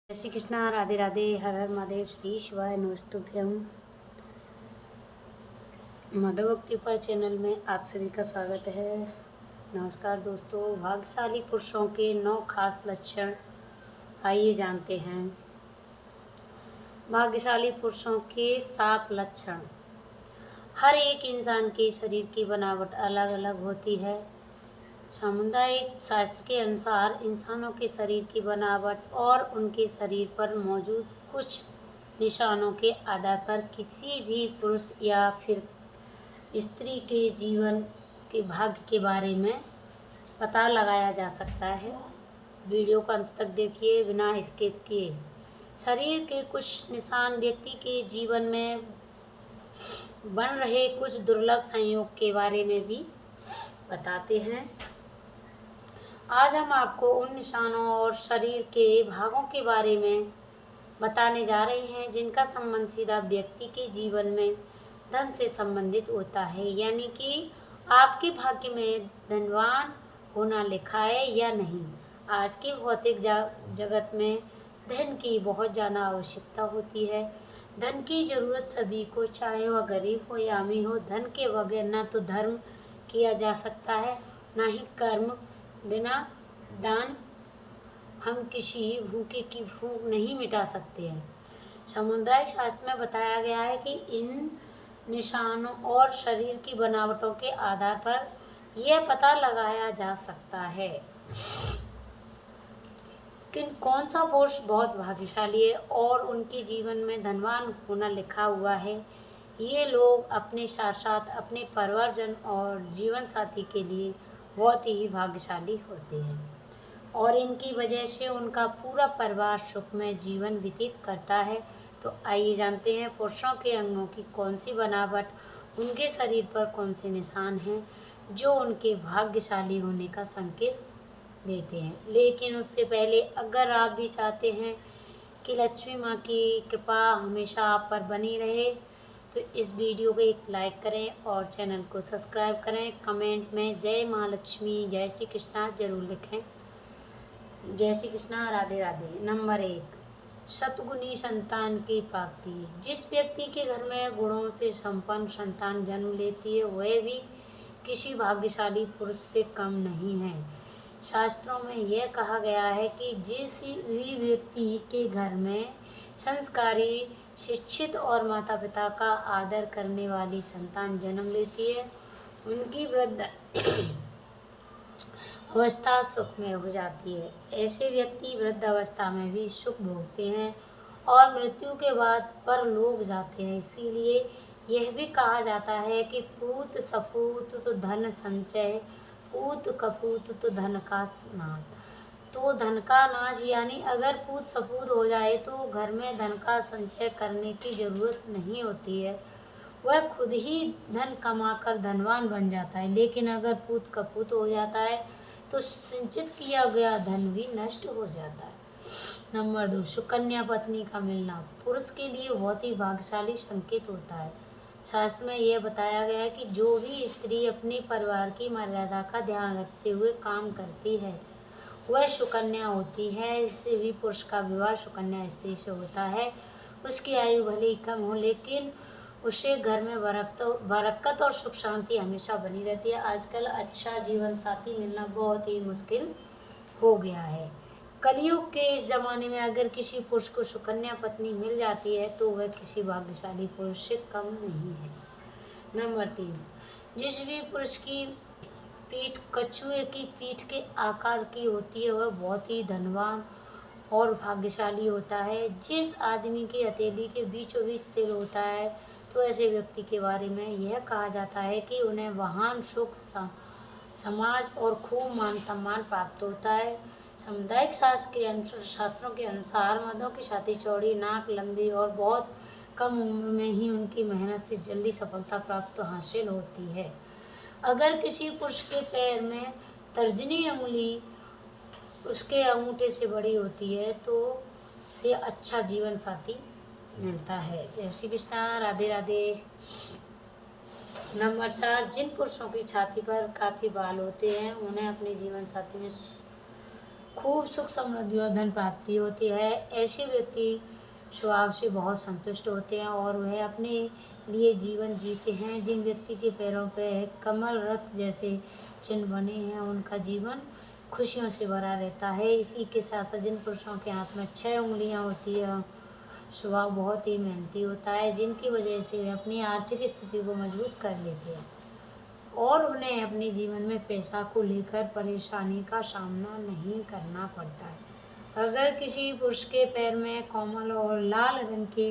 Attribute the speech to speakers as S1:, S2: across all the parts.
S1: जय श्री कृष्णा, राधे राधे, हर हर महादेव, श्री शिवाय नमस्तुभ्यम। माधव भक्ति पर चैनल में आप सभी का स्वागत है। नमस्कार दोस्तों। भाग्यशाली पुरुषों के 9 खास लक्षण आइए जानते हैं। भाग्यशाली पुरुषों के 7 लक्षण। हर एक इंसान के शरीर की बनावट अलग अलग होती है। सामुदायिक शास्त्र के अनुसार इंसानों के शरीर की बनावट और उनके शरीर पर मौजूद कुछ निशानों के आधार पर किसी भी पुरुष या फिर स्त्री के जीवन के भाग्य के बारे में पता लगाया जा सकता है। वीडियो को अंत तक देखिए बिना स्किप किए। शरीर के कुछ निशान व्यक्ति के जीवन में बन रहे कुछ दुर्लभ संयोग के बारे में भी बताते हैं। आज हम आपको उन निशानों और शरीर के भागों के बारे में बताने जा रहे हैं जिनका संबंध सीधा व्यक्ति के जीवन में धन से संबंधित होता है, यानी कि आपके भाग्य में धनवान होना लिखा है या नहीं। आज के भौतिक जगत में धन की बहुत ज़्यादा आवश्यकता होती है। धन की ज़रूरत सभी को, चाहे वह गरीब हो या अमीर हो। धन के बगैर ना तो धर्म किया जा सकता है, ना ही कर्म। बिना दान हम किसी भूखे की भूख नहीं मिटा सकते हैं। सामुदायिक शास्त्र में बताया गया है कि इन निशानों और शरीर की बनावटों के आधार पर यह पता लगाया जा सकता है कि कौन सा पुरुष बहुत भाग्यशाली है और उनके जीवन में धनवान होना लिखा हुआ है। ये लोग अपने साथ साथ अपने परिवारजन और जीवन साथी के लिए बहुत ही भाग्यशाली होते हैं और इनकी वजह से उनका पूरा परिवार सुखमय जीवन व्यतीत करता है। तो आइए जानते हैं पुरुषों के अंगों की कौन सी बनावट, उनके शरीर पर कौन से निशान हैं जो उनके भाग्यशाली होने का संकेत देते हैं। लेकिन उससे पहले अगर आप भी चाहते हैं कि लक्ष्मी माँ की कृपा हमेशा आप पर बनी रहे तो इस वीडियो को एक लाइक करें और चैनल को सब्सक्राइब करें। कमेंट में जय महालक्ष्मी, जय श्री कृष्णा जरूर लिखें। जय श्री कृष्णा, राधे राधे। नंबर 1, सतगुणी संतान की प्राप्ति। जिस व्यक्ति के घर में गुणों से संपन्न संतान जन्म लेती है वह भी किसी भाग्यशाली पुरुष से कम नहीं है। शास्त्रों में यह कहा गया है कि जिस भी व्यक्ति के घर में संस्कारी, शिक्षित और माता पिता का आदर करने वाली संतान जन्म लेती है उनकी वृद्ध अवस्था सुखमय हो जाती है। ऐसे व्यक्ति वृद्ध अवस्था में भी सुख भोगते हैं और मृत्यु के बाद परलोक जाते हैं। इसीलिए यह भी कहा जाता है कि पूत सपूत तो धन संचय, पूत कपूत तो धन का नाश। तो धन का नाश यानी अगर पूत सपूत हो जाए तो घर में धन का संचय करने की ज़रूरत नहीं होती है, वह खुद ही धन कमाकर धनवान बन जाता है। लेकिन अगर पूत कपूत हो जाता है तो संचित किया गया धन भी नष्ट हो जाता है। नंबर 2, सुकन्या पत्नी का मिलना पुरुष के लिए बहुत ही भाग्यशाली संकेत होता है। शास्त्र में यह बताया गया है कि जो भी स्त्री अपने परिवार की मर्यादा का ध्यान रखते हुए काम करती है वह सुकन्या होती है। इससे भी पुरुष का विवाह सुकन्या स्त्री से होता है। उसकी आयु भले ही कम हो लेकिन उसे घर में बरकत और सुख शांति हमेशा बनी रहती है। आजकल अच्छा जीवन साथी मिलना बहुत ही मुश्किल हो गया है। कलयुग के इस ज़माने में अगर किसी पुरुष को सुकन्या पत्नी मिल जाती है तो वह किसी भाग्यशाली पुरुष से कम नहीं है। नंबर 3, जिस भी पुरुष की पीठ कछुए की पीठ के आकार की होती है वह बहुत ही धनवान और भाग्यशाली होता है। जिस आदमी की हथेली के बीचों बीच तिल होता है तो ऐसे व्यक्ति के बारे में यह कहा जाता है कि उन्हें महान सुख, समाज और खूब मान सम्मान प्राप्त होता है। सामुदायिक शास्त्रों के अनुसार मर्दों की छाती चौड़ी, नाक लंबी और बहुत कम उम्र में ही उनकी मेहनत से जल्दी सफलता प्राप्त हासिल होती है। अगर किसी पुरुष के पैर में तर्जनी अंगुली उसके अंगूठे से बड़ी होती है तो से अच्छा जीवन साथी मिलता है। जय श्री कृष्णा, राधे राधे। नंबर 4, जिन पुरुषों की छाती पर काफ़ी बाल होते हैं उन्हें अपने जीवन साथी में खूब सुख समृद्धि और धन प्राप्ति होती है। ऐसे व्यक्ति स्वभाव से बहुत संतुष्ट होते हैं और वह अपने लिए जीवन जीते हैं। जिन व्यक्ति के पैरों पे कमल रथ जैसे चिन्ह बने हैं उनका जीवन खुशियों से भरा रहता है। इसी के साथ साथ जिन पुरुषों के हाथ में 6 उंगलियां होती है स्वभाव बहुत ही मेहनती होता है, जिनकी वजह से वे अपनी आर्थिक स्थिति को मजबूत कर लेते हैं और उन्हें अपने जीवन में पैसा को लेकर परेशानी का सामना नहीं करना पड़ता है। अगर किसी पुरुष के पैर में कोमल और लाल रंग के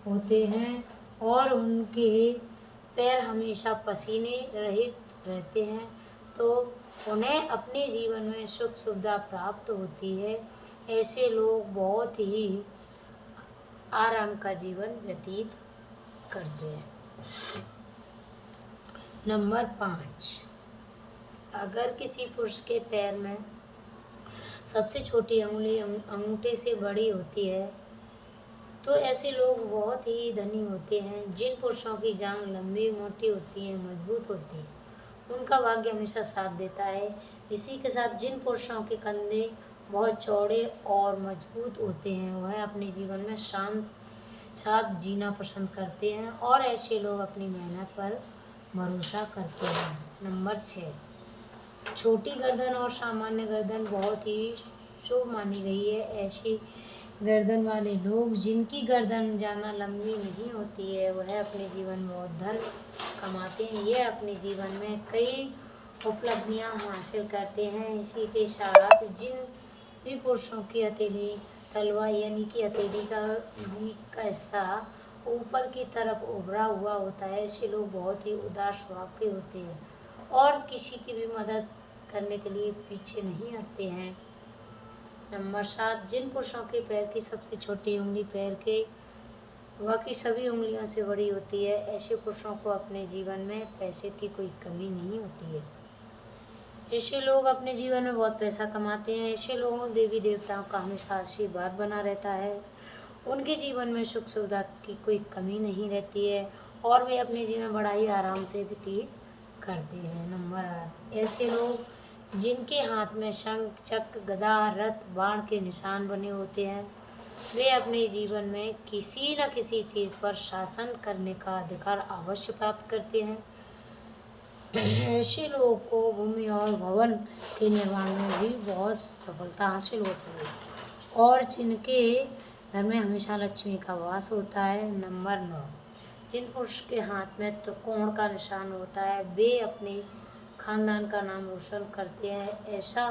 S1: होते हैं और उनके पैर हमेशा पसीने रहित रहते हैं तो उन्हें अपने जीवन में सुख सुविधा प्राप्त होती है। ऐसे लोग बहुत ही आराम का जीवन व्यतीत करते हैं। नंबर 5, अगर किसी पुरुष के पैर में सबसे छोटी उंगली अंगूठे से बड़ी होती है तो ऐसे लोग बहुत ही धनी होते हैं। जिन पुरुषों की जांघ लंबी मोटी होती है, मजबूत होती है, उनका भाग्य हमेशा साथ देता है। इसी के साथ जिन पुरुषों के कंधे बहुत चौड़े और मजबूत होते हैं वह अपने जीवन में शांत साथ जीना पसंद करते हैं और ऐसे लोग अपनी मेहनत पर भरोसा करते हैं। नंबर 6, छोटी गर्दन और सामान्य गर्दन बहुत ही शुभ मानी गई है। ऐसी गर्दन वाले लोग जिनकी गर्दन ज़्यादा लंबी नहीं होती है वह अपने जीवन में बहुत धन कमाते हैं। ये अपने जीवन में कई उपलब्धियां हासिल करते हैं। इसी के साथ जिन भी पुरुषों की हथेली तलवा यानी कि हथेली का बीच का हिस्सा ऊपर की तरफ उभरा हुआ होता है, ऐसे लोग बहुत ही उदार स्वभाव के होते हैं और किसी की भी मदद करने के लिए पीछे नहीं हटते हैं। नंबर 7, जिन पुरुषों के पैर की सबसे छोटी उंगली पैर के बाकी सभी उंगलियों से बड़ी होती है, ऐसे पुरुषों को अपने जीवन में पैसे की कोई कमी नहीं होती है। ऐसे लोग अपने जीवन में बहुत पैसा कमाते हैं। ऐसे लोगों देवी देवताओं का हमेशा आशीर्वाद बना रहता है। उनके जीवन में सुख सुविधा की कोई कमी नहीं रहती है और वे अपने जीवन बड़ा ही आराम से व्यतीत करते हैं। नंबर 8, ऐसे लोग जिनके हाथ में शंख चक्र गदा रथ बाण के निशान बने होते हैं वे अपने जीवन में किसी न किसी चीज़ पर शासन करने का अधिकार अवश्य प्राप्त करते हैं। ऐसे लोगों को भूमि और भवन के निर्माण में भी बहुत सफलता हासिल होती है और जिनके घर में हमेशा लक्ष्मी का वास होता है। नंबर 9, जिन पुरुष के हाथ में त्रिकोण का निशान होता है वे अपने खानदान का नाम रोशन करते हैं। ऐसा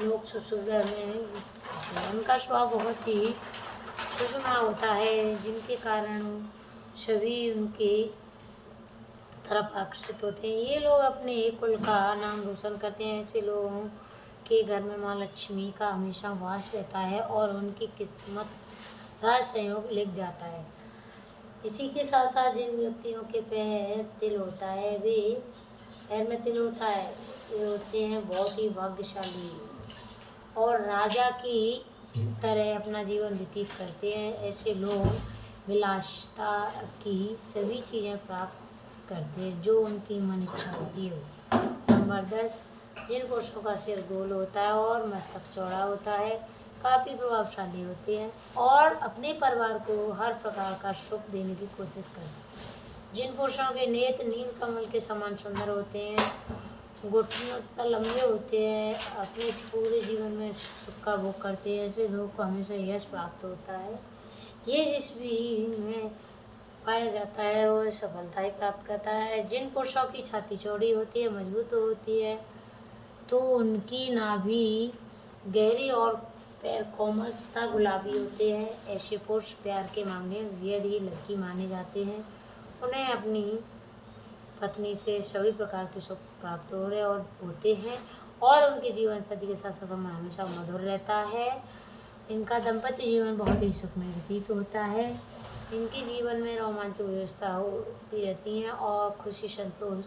S1: लोग सुविधा में उनका स्वभाव बहुत ही खुशनुमा होता है जिनके कारण सभी उनके तरफ आकर्षित होते हैं। ये लोग अपने कुल का नाम रोशन करते हैं। ऐसे लोगों के घर में माँ लक्ष्मी का हमेशा वास रहता है और उनकी किस्मत राज संयोग लिख जाता है। इसी के साथ साथ जिन व्यक्तियों के पैर तिल होता है वे पैर में तिल होता है वे होते हैं बहुत ही भाग्यशाली और राजा की तरह अपना जीवन व्यतीत करते हैं। ऐसे लोग विलासिता की सभी चीज़ें प्राप्त करते हैं जो उनकी मन इच्छा होती है। नंबर 10, जिन पुरुषों का सिर गोल होता है और मस्तक चौड़ा होता है काफ़ी प्रभावशाली होते हैं और अपने परिवार को हर प्रकार का सुख देने की कोशिश करते हैं। जिन पुरुषों के नेत्र नील कमल के समान सुंदर होते हैं, घुटनों तक लंबे होते हैं, अपने पूरे जीवन में सुख का भोग करते हैं, ऐसे लोगों को हमेशा यश प्राप्त होता है। ये जिस भी में पाया जाता है वो सफलता ही प्राप्त करता है। जिन पुरुषों की छाती चौड़ी होती है मजबूत होती है तो उनकी नाभि गहरी और पैर कोमल तथा गुलाबी होते हैं। ऐसे पुरुष प्यार के मामले में बेहद ही लकी माने जाते हैं। उन्हें अपनी पत्नी से सभी प्रकार के सुख प्राप्त हो रहे और होते हैं और उनके जीवन साथी के साथ समय हमेशा मधुर रहता है। इनका दाम्पत्य जीवन बहुत ही सुखमय व्यतीत होता है। इनके जीवन में रोमांचक व्यवस्था होती रहती है और खुशी संतोष।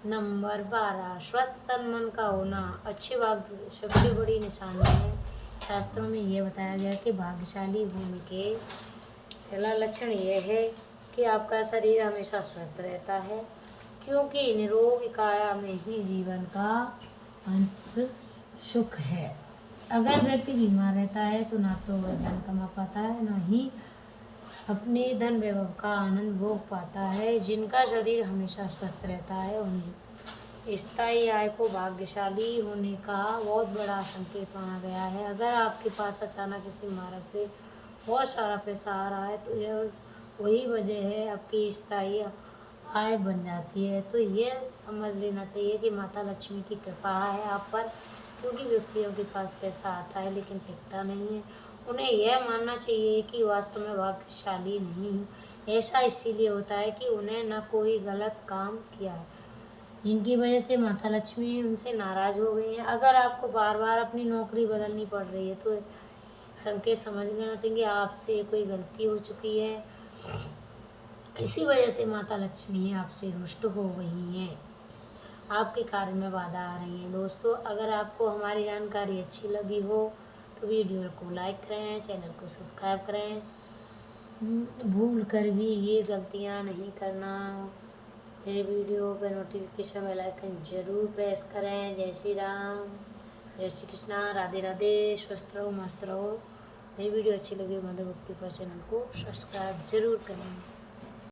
S1: नंबर 12, स्वस्थ तन मन का होना अच्छे भाग्य सबसे बड़ी निशानी है। शास्त्रों में यह बताया गया कि भाग्यशाली होने के पहला लक्षण यह है कि आपका शरीर हमेशा स्वस्थ रहता है क्योंकि निरोग काया में ही जीवन का अंत सुख है। अगर व्यक्ति बीमार रहता है तो ना तो वह धन कमा पाता है, ना ही अपने धन वैभव का आनंद भोग पाता है। जिनका शरीर हमेशा स्वस्थ रहता है उन्हें स्थायी आय को भाग्यशाली होने का बहुत बड़ा संकेत माना गया है। अगर आपके पास अचानक किसी मार्ग से बहुत सारा पैसा आ रहा है तो यह वही वजह है आपकी स्थायी आय बन जाती है। तो यह समझ लेना चाहिए कि माता लक्ष्मी की कृपा है आप पर, क्योंकि व्यक्तियों के पास पैसा आता है लेकिन टिकता नहीं है। उन्हें यह मानना चाहिए कि वास्तव में भाग्यशाली नहीं है। ऐसा इसीलिए होता है कि उन्हें न कोई गलत काम किया है जिनकी वजह से माता लक्ष्मी उनसे नाराज हो गई हैं। अगर आपको बार बार अपनी नौकरी बदलनी पड़ रही है तो संकेत समझ लेना चाहिए आपसे कोई गलती हो चुकी है, इसी वजह से माता लक्ष्मी आपसे रुष्ट हो गई हैं, आपके कार्य में बाधा आ रही है। दोस्तों, अगर आपको हमारी जानकारी अच्छी लगी हो तो वीडियो को लाइक करें, चैनल को सब्सक्राइब करें। भूल कर भी ये गलतियां नहीं करना। मेरे वीडियो पर नोटिफिकेशन बेल आइकन जरूर प्रेस करें। जय श्री राम, जय श्री कृष्णा, राधे राधे, स्वस्थ रहो, मस्त रहो। मेरी वीडियो अच्छी लगी हो मधु भक्ति पर चैनल को सब्सक्राइब जरूर करें।